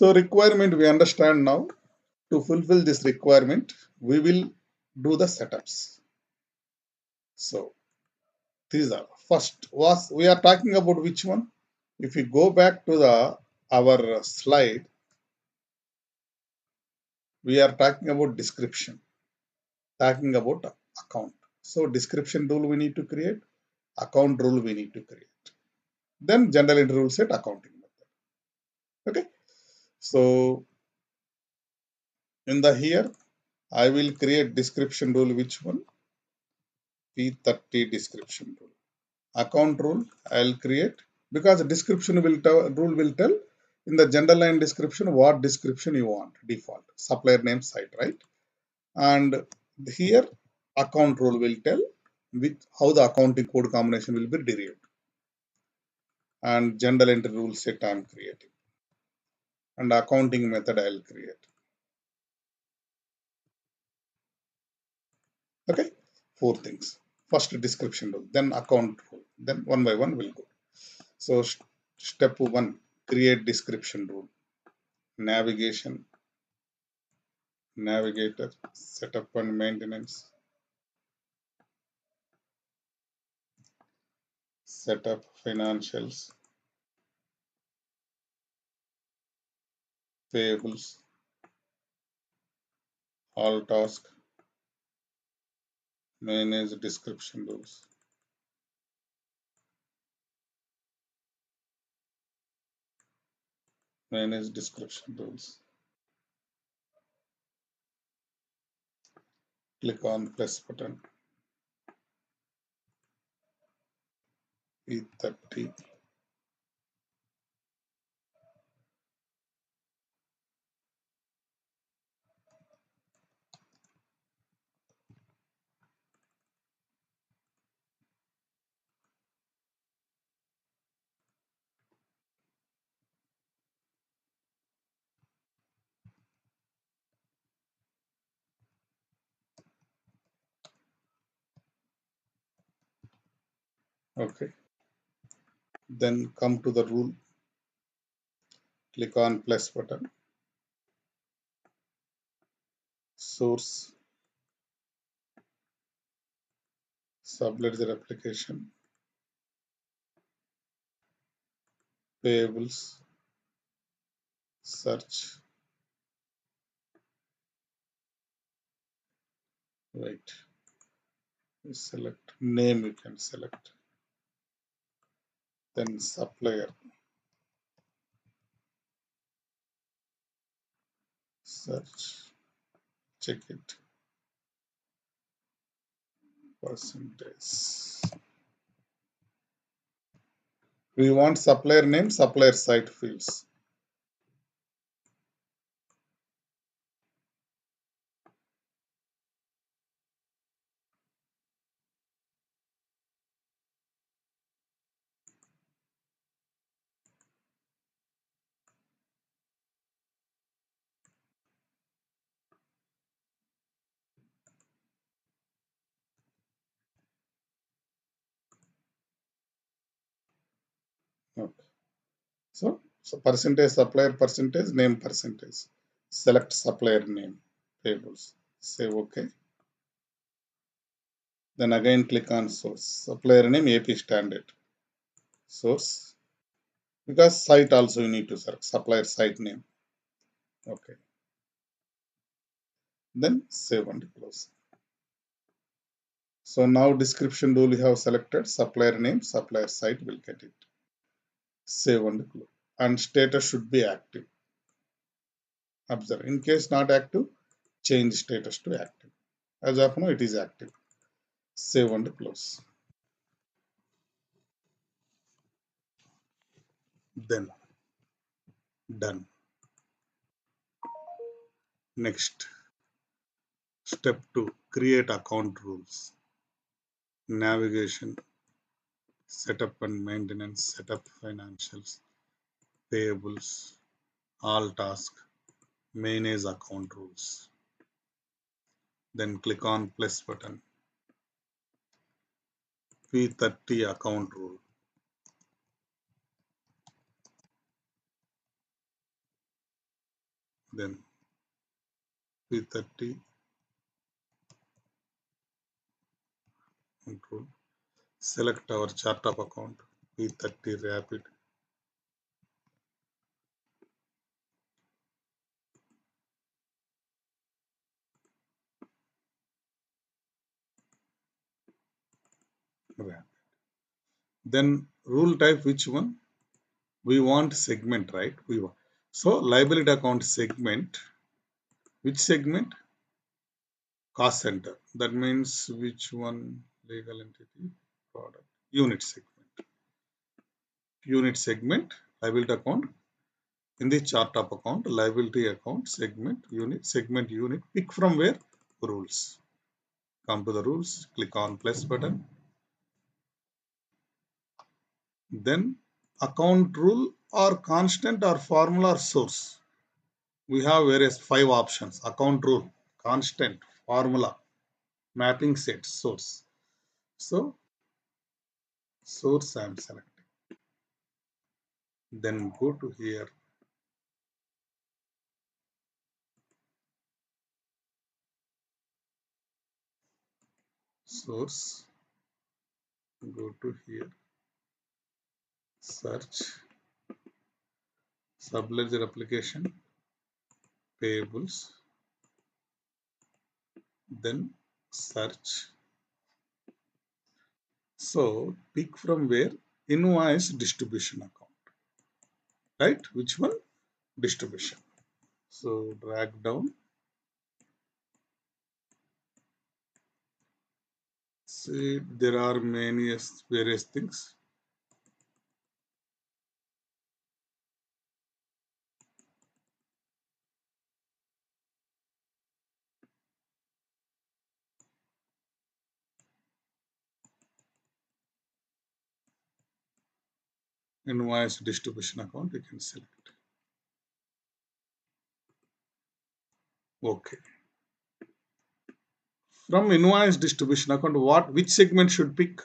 So requirement we understand now. To fulfill this requirement, we will do the setups. So these are first was we are talking about which one? If we go back to the our slide, we are talking about description, talking about account. So description rule we need to create, account rule we need to create. Then general entry rule set accounting method. Okay. So in the here, I will create description rule. Which one? P30 description rule. Account rule I will create because description will rule will tell in the general line description what description you want default supplier name site, right? And here account rule will tell with how the accounting code combination will be derived, and general entry rule set I am creating, and accounting method I will create. Okay, four things. First description rule, then account rule, then one by one will go. So step one, create description rule. Navigation, navigator, setup and maintenance, setup financials, payables, all task, manage description rules. Manage description rules. Click on plus button. P30. Okay. Then come to the rule. Click on plus button. Source. Subledger application. Payables. Search. Wait. Select name, you can select. Then supplier. Search. Check it. Percentage. We want supplier name, supplier site fields. Okay. So percentage, supplier percentage, name percentage. Select supplier name, payables. Say OK. Then again click on source. Supplier name AP standard. Source. Because site also you need to select supplier site name. Okay. Then save and close. So now description rule you have selected, supplier name, supplier site will get it. Save and close. And status should be active. Observe. In case not active, change status to active. As of now, it is active. Save and close. Then done. Next, step 2, create account rules. Navigation, setup and maintenance, setup financials, payables, all task, manage account rules. Then click on plus button. P30 account rule. then P30 control, select our chart of account, P30 rapid, rapid. Then rule type, which one? We want segment, right? We want. So liability account segment, which segment? Cost center. That means which one? Legal entity, product, unit segment. Unit segment, liability account. In the chart of account, liability account, segment unit. Pick from where? Rules. Come to the rules, click on plus button. Then account rule or constant or formula or source. We have various 5 options: account rule, constant, formula, mapping set, source. So source I am selecting. Then go to here. Source. Go to here. Search. Subledger application. Payables. Then search. So pick from where? Invoice distribution account. Right? Which one? Distribution. So drag down. See, there are many various things. Invoice distribution account you can select. Okay. From invoice distribution account, which segment should pick?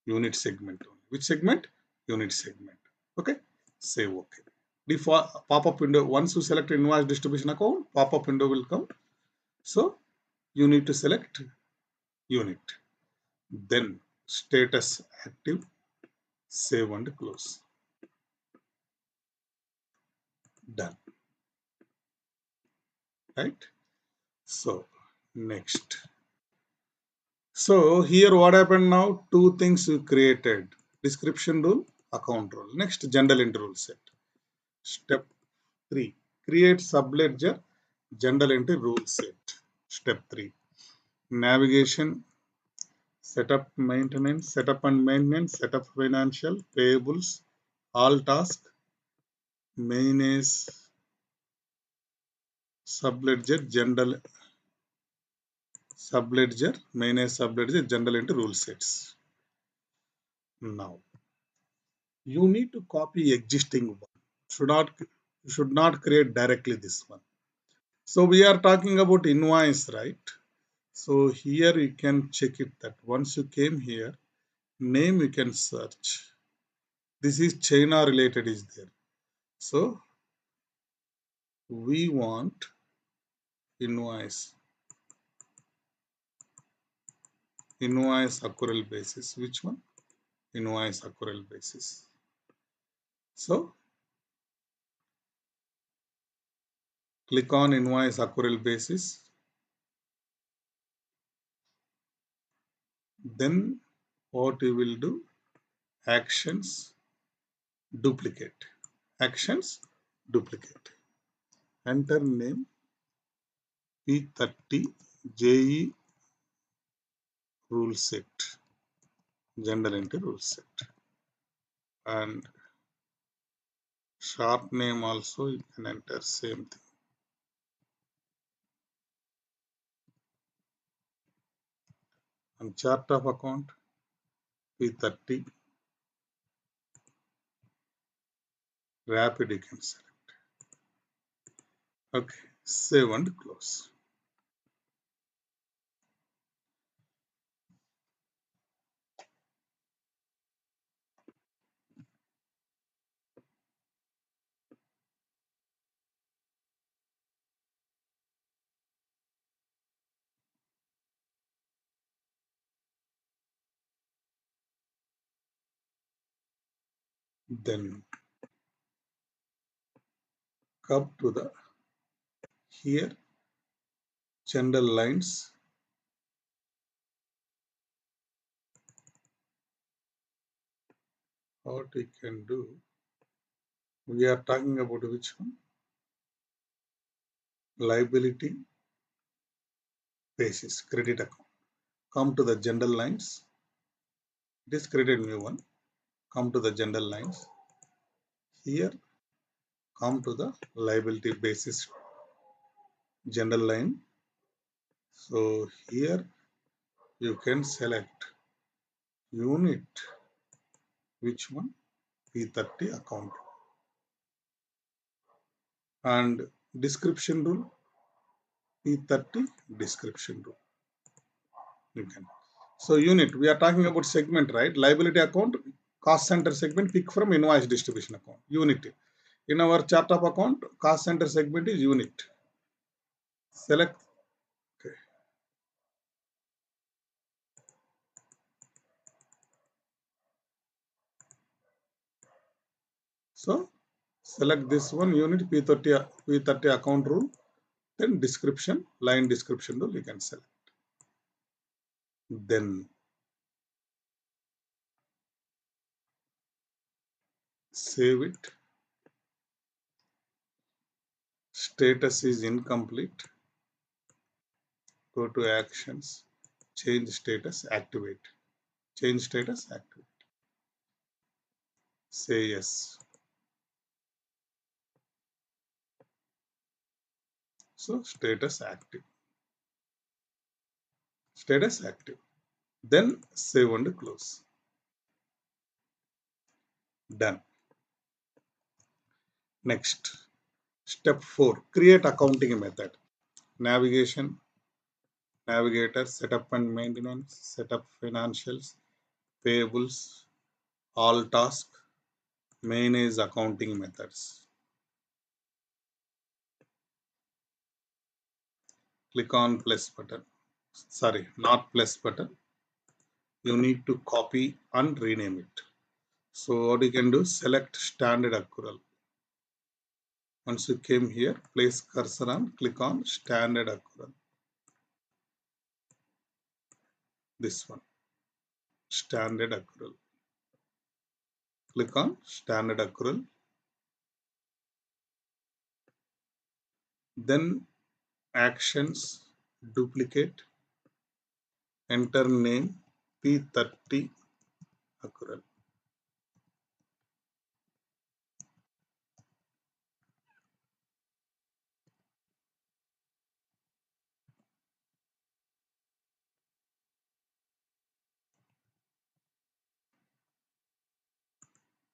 Unit segment. Which segment? Unit segment. Okay. Save OK. Default pop-up window. Once you select invoice distribution account, pop-up window will come. So you need to select unit. Then status active. Save and close. Done. Right. So next. So here what happened now? Two things we created. Description rule, account rule. Next, general entry rule set. Step 3. Create subledger general entry rule set. Step 3. Navigation, setup and maintenance, setup financial, payables, all task, manage subledger manage subledger general entry rule sets. Now you need to copy existing one. Should not create directly this one. So we are talking about invoice, right? So here you can check it that once you came here, name you can search. This is China related is there. So we want invoice accrual basis. Which one? Invoice accrual basis. So click on invoice accrual basis. Then what you will do? Actions, duplicate. Actions, duplicate. Enter name P30 JE rule set, general entry rule set, and short name also you can enter same thing. And chart of account P30 rapid you can select. Okay, save and close. Then come to the here general lines. What we can do, we are talking about which one? Liability basis credit account. Come to the general lines. It is created new one. Come to the general lines. Here come to the liability basis general line. So here you can select unit, which one? P30 account, and description rule, P30 description rule. You can. So unit, we are talking about segment, right? Liability account, cost center segment, pick from invoice distribution account. Unit. In our chart of account, cost center segment is unit. Select. Okay. So select this one, unit P30 account rule. Then description, line description rule you can select. Then save it. Status is incomplete. Go to actions, change status, activate. Change status, activate. Say yes. So status active. Status active. Then save and close. Done. Next, step 4, create accounting method. Navigation, navigator, setup and maintenance, setup financials, payables, all task, manage accounting methods. Click on plus button. Sorry, not plus button. You need to copy and rename it. So what you can do, select standard accrual. Once you came here, place cursor and click on standard accrual. This one, standard accrual. Click on standard accrual. Then actions, duplicate, enter name P30 accrual.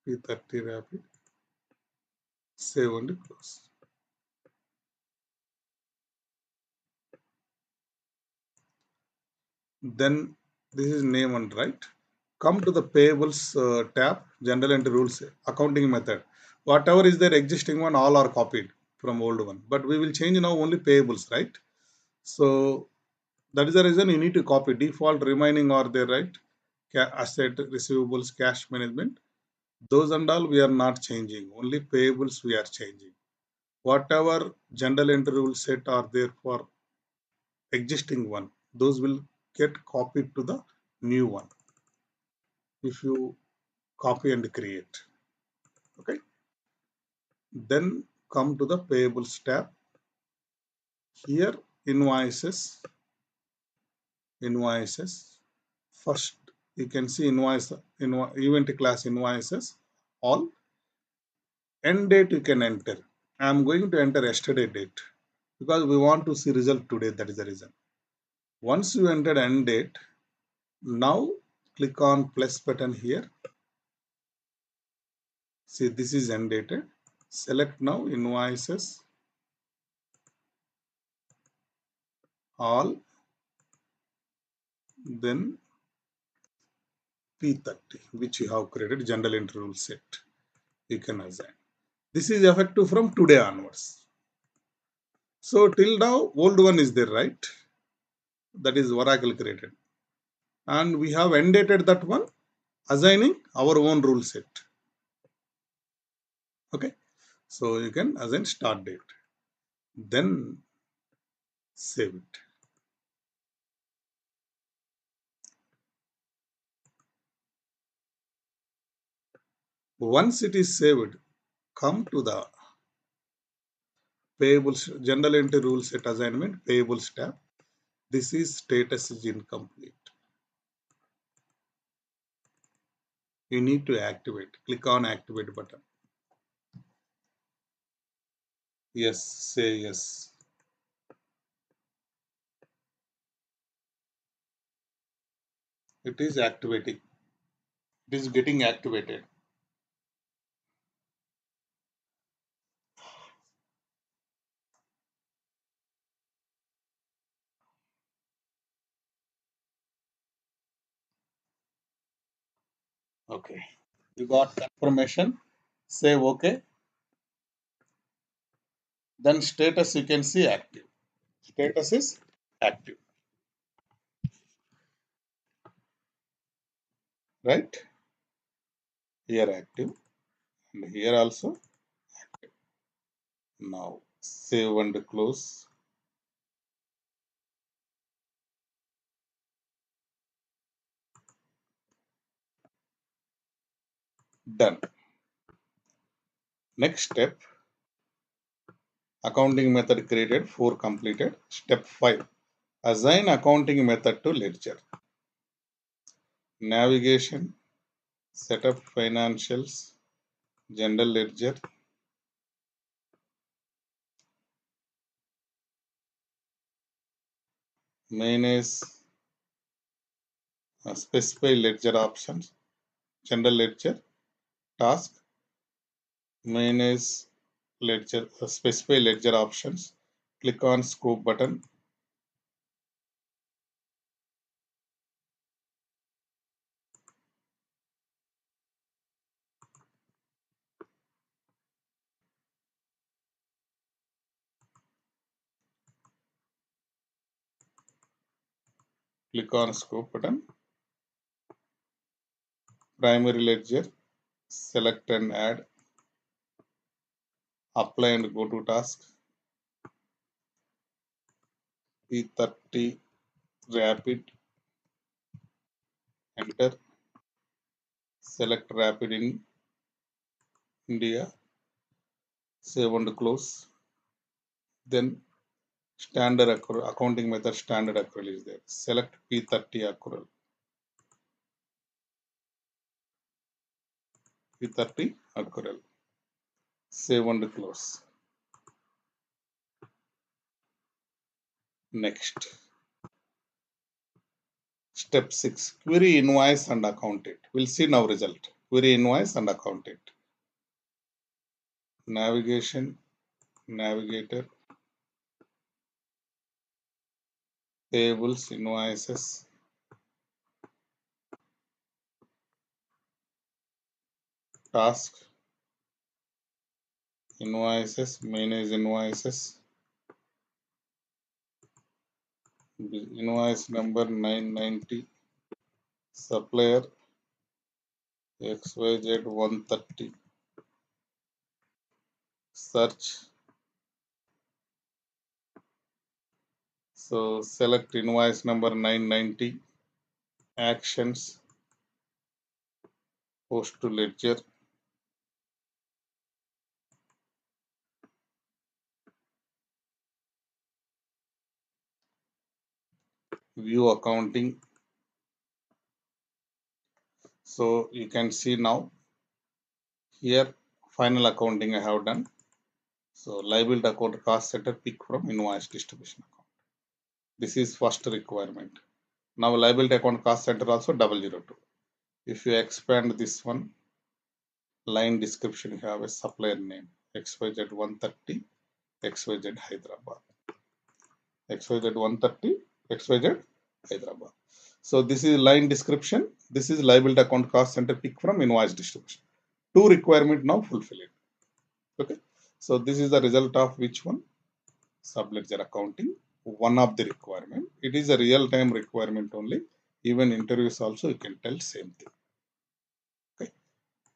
P30 rapid. Save and close. Then this is name and right. Come to the payables tab, general entry rules, accounting method. Whatever is there existing one, all are copied from old one. But we will change now only payables, right? So that is the reason you need to copy. Default remaining are there, right? Asset, receivables, cash management. Those and all we are not changing. Only payables we are changing. Whatever general entry rule set are there for existing one, those will get copied to the new one if you copy and create. Okay. Then come to the payables tab. Here invoices. First you can see event class invoices. All end date you can enter. I am going to enter yesterday date because we want to see result today. That is the reason. Once you enter end date, now click on plus button here. See, this is end dated. Select now invoices, all, then P30, which you have created general entry rule set. You can assign. This is effective from today onwards. So till now, old one is there, right? That is Oracle created. And we have end dated that one, assigning our own rule set. Okay, so you can assign start date, then save it. Once it is saved, come to the payables general entry rule set assignment payables tab. This is status is incomplete. You need to activate. Click on activate button. Yes, say yes. It is activating. It is getting activated. Okay. You got confirmation. Say OK. Then status you can see active. Status is active. Right? Here active. And here also active. Now save and close. Done. Next step, accounting method created, 4 completed. Step 5, assign accounting method to ledger. Navigation, setup financials, general ledger, manage specify ledger options, general ledger, task, manage ledger, specify ledger options. Click on scope button. Click on scope button. Primary ledger, select and add. Apply and go to task. P30 rapid, enter. Select rapid in India, save and close. Then standard accrual, accounting method standard accrual is there. Select P30 accrual. P30 accrual. Save and close. Next. Step 6. Query invoice and account it. We'll see now result. Query invoice and account it. Navigation, navigator, payables, invoices, task, invoices, manage invoices, invoice number 990, supplier XYZ 130, search. So select invoice number 990, actions, post to ledger, view accounting. So you can see now here final accounting I have done. So liability account cost center pick from invoice distribution account. This is first requirement. Now liability account cost center also 002. If you expand this one, line description, you have a supplier name XYZ 130, XYZ Hyderabad. XYZ 130, XYZ Hyderabad. So this is line description. This is liability account cost center pick from invoice distribution. Two requirement now fulfilled. Okay. So this is the result of which one? Subledger accounting. One of the requirement. It is a real time requirement only. Even interviews also you can tell same thing.